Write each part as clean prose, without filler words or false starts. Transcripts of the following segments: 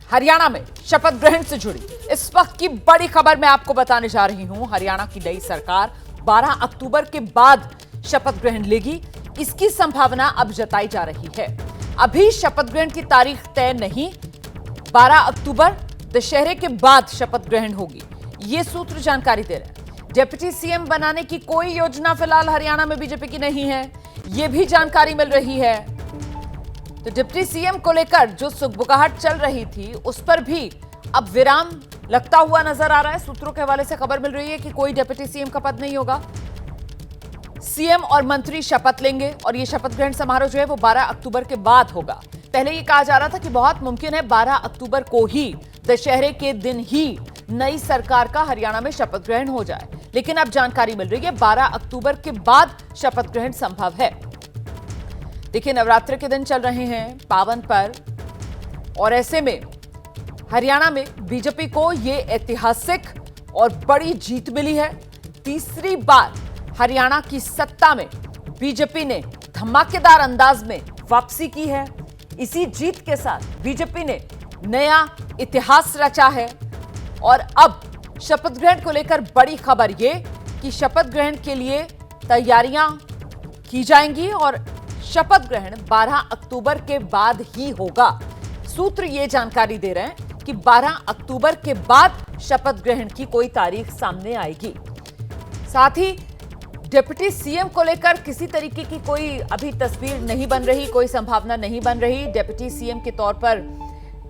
हरियाणा में शपथ ग्रहण से जुड़ी इस वक्त की बड़ी खबर मैं आपको बताने जा रही हूं। हरियाणा की नई सरकार 12 अक्टूबर के बाद शपथ ग्रहण लेगी, इसकी संभावना अब जताई जा रही है। अभी शपथ ग्रहण की तारीख तय नहीं, 12 अक्टूबर दशहरे के बाद शपथ ग्रहण होगी, ये सूत्र जानकारी दे रहे हैं। डिप्टी सीएम बनाने की कोई योजना फिलहाल हरियाणा में बीजेपी की नहीं है, यह भी जानकारी मिल रही है। तो डिप्टी सीएम को लेकर जो सुगबुगाहट चल रही थी उस पर भी अब विराम लगता हुआ नजर आ रहा है। सूत्रों के हवाले से खबर मिल रही है कि कोई डिप्टी सीएम का पद नहीं होगा, सीएम और मंत्री शपथ लेंगे और यह शपथ ग्रहण समारोह जो है वो 12 अक्टूबर के बाद होगा। पहले ये कहा जा रहा था कि बहुत मुमकिन है 12 अक्टूबर को ही, दशहरे के दिन ही नई सरकार का हरियाणा में शपथ ग्रहण हो जाए, लेकिन अब जानकारी मिल रही है 12 अक्टूबर के बाद शपथ ग्रहण संभव है। देखिए, नवरात्र के दिन चल रहे हैं पावन पर्व और ऐसे में हरियाणा में बीजेपी को यह ऐतिहासिक और बड़ी जीत मिली है। तीसरी बार हरियाणा की सत्ता में बीजेपी ने धमाकेदार अंदाज में वापसी की है। इसी जीत के साथ बीजेपी ने नया इतिहास रचा है और अब शपथ ग्रहण को लेकर बड़ी खबर यह कि शपथ ग्रहण के लिए तैयारियां की जाएंगी और शपथ ग्रहण 12 अक्टूबर के बाद ही होगा। सूत्र ये जानकारी दे रहे हैं कि 12 अक्टूबर के बाद शपथ ग्रहण की कोई तारीख सामने आएगी। साथ ही डिप्टी सीएम को लेकर किसी तरीके की कोई अभी तस्वीर नहीं बन रही, कोई संभावना नहीं बन रही। डिप्टी सीएम के तौर पर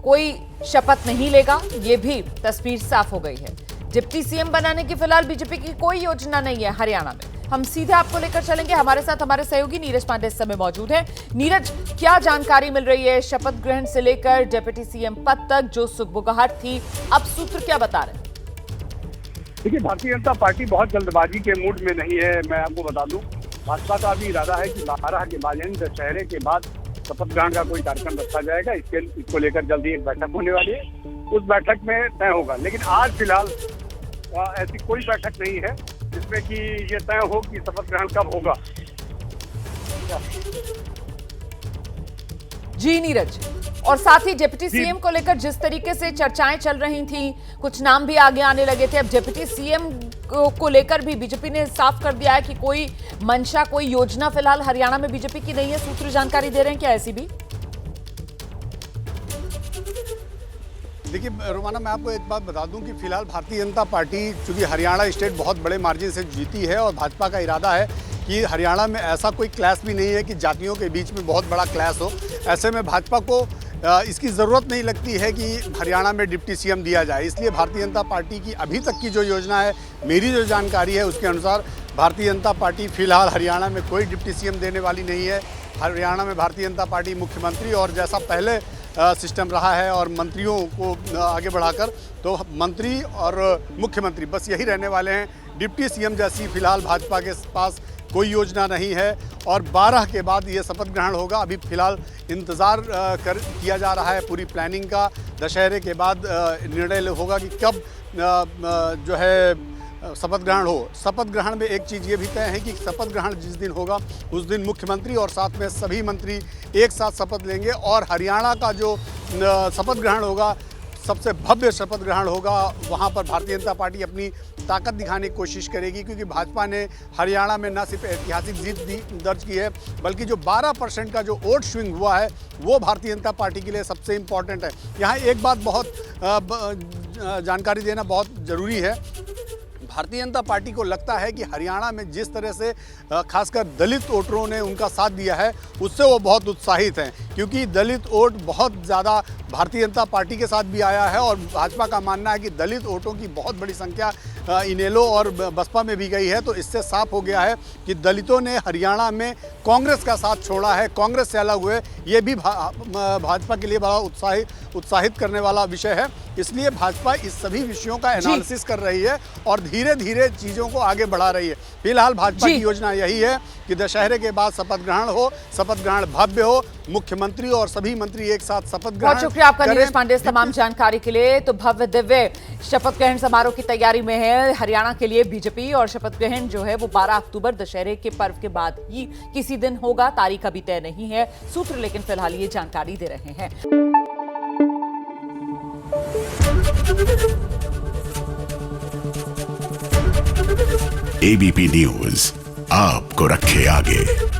कोई शपथ नहीं लेगा, यह भी तस्वीर साफ हो गई है। डिप्टी सीएम बनाने की फिलहाल बीजेपी की कोई योजना नहीं है हरियाणा में। हम सीधे आपको लेकर चलेंगे, हमारे साथ हमारे सहयोगी नीरज पांडे इस समय मौजूद हैं। नीरज, क्या जानकारी मिल रही है शपथ ग्रहण से लेकर डिप्टी सीएम पद तक जो सुगबुगाहट थी, अब सूत्र क्या बता रहे हैं? देखिए, भारतीय जनता पार्टी बहुत जल्दबाजी के मूड में नहीं है। मैं आपको बता दूं, भाजपा का भी इरादा है कि 12 के बाद यानी दशहरे के बाद शपथ ग्रहण का कोई कार्यक्रम रखा जाएगा। इसको लेकर जल्दी एक बैठक होने वाली है, उस बैठक में तय होगा। लेकिन आज फिलहाल ऐसी कोई बैठक नहीं है जिसमें कि ये तय हो कि शपथ ग्रहण कब होगा। जी नीरज, और साथ ही डिप्टी सीएम को लेकर जिस तरीके से चर्चाएं चल रही थी, कुछ नाम भी आगे आने लगे थे। अब डिप्टी सीएम को लेकर भी बीजेपी ने साफ कर दिया है कि कोई मंशा, कोई योजना फिलहाल हरियाणा में बीजेपी की नहीं है। सूत्र जानकारी दे रहे हैं क्या ऐसी भी? देखिए रोमाना, मैं आपको एक बात बता दूं कि फिलहाल भारतीय जनता पार्टी, चूंकि हरियाणा स्टेट बहुत बड़े मार्जिन से जीती है और भाजपा का इरादा है कि हरियाणा में ऐसा कोई क्लैश भी नहीं है कि जातियों के बीच में बहुत बड़ा क्लैश हो। ऐसे में भाजपा को इसकी ज़रूरत नहीं लगती है कि हरियाणा में डिप्टी सीएम दिया जाए। इसलिए भारतीय जनता पार्टी की अभी तक की जो योजना है, मेरी जो जानकारी है उसके अनुसार भारतीय जनता पार्टी फिलहाल हरियाणा में कोई डिप्टी सीएम देने वाली नहीं है। हरियाणा में भारतीय जनता पार्टी मुख्यमंत्री और जैसा पहले सिस्टम रहा है और मंत्रियों को आगे बढ़ाकर, तो मंत्री और मुख्यमंत्री बस यही रहने वाले हैं। डिप्टी सीएम जैसी फिलहाल भाजपा के पास कोई योजना नहीं है और 12 के बाद ये शपथ ग्रहण होगा। अभी फिलहाल इंतज़ार किया जा रहा है पूरी प्लानिंग का। दशहरे के बाद निर्णय होगा कि कब जो है शपथ ग्रहण हो। शपथ ग्रहण में एक चीज़ ये भी तय है कि शपथ ग्रहण जिस दिन होगा उस दिन मुख्यमंत्री और साथ में सभी मंत्री एक साथ शपथ लेंगे और हरियाणा का जो शपथ ग्रहण होगा, सबसे भव्य शपथ ग्रहण होगा। वहाँ पर भारतीय जनता पार्टी अपनी ताकत दिखाने की कोशिश करेगी, क्योंकि भाजपा ने हरियाणा में न सिर्फ ऐतिहासिक जीत दर्ज की है, बल्कि जो 12% का जो वोट स्विंग हुआ है वो भारतीय जनता पार्टी के लिए सबसे इम्पॉर्टेंट है। यहाँ एक बात बहुत जानकारी देना बहुत ज़रूरी है। भारतीय जनता पार्टी को लगता है कि हरियाणा में जिस तरह से खासकर दलित वोटरों ने उनका साथ दिया है उससे वो बहुत उत्साहित हैं, क्योंकि दलित वोट बहुत ज़्यादा भारतीय जनता पार्टी के साथ भी आया है और भाजपा का मानना है कि दलित वोटों की बहुत बड़ी संख्या इनेलो और बसपा में भी गई है। तो इससे साफ हो गया है कि दलितों ने हरियाणा में कांग्रेस का साथ छोड़ा है, कांग्रेस से अलग हुए। ये भी भाजपा के लिए बड़ा उत्साहित करने वाला विषय है। इसलिए भाजपा इस सभी विषयों का एनालिसिस कर रही है और धीरे धीरे चीज़ों को आगे बढ़ा रही है। फिलहाल भाजपा की योजना यही है कि दशहरे के बाद शपथ ग्रहण हो, शपथ ग्रहण भव्य हो, मुख्यमंत्री और सभी मंत्री एक साथ शपथ ग्रहण। बहुत शुक्रिया आपका नीरज पांडे तमाम जानकारी के लिए। तो भव्य दिव्य शपथ ग्रहण समारोह की तैयारी में है हरियाणा के लिए बीजेपी और शपथ ग्रहण जो है वो 12 अक्टूबर दशहरे के पर्व के बाद ही किसी दिन होगा। तारीख अभी तय नहीं है, सूत्र लेकिन फिलहाल ये जानकारी दे रहे हैं। एबीपी न्यूज आपको रखे आगे।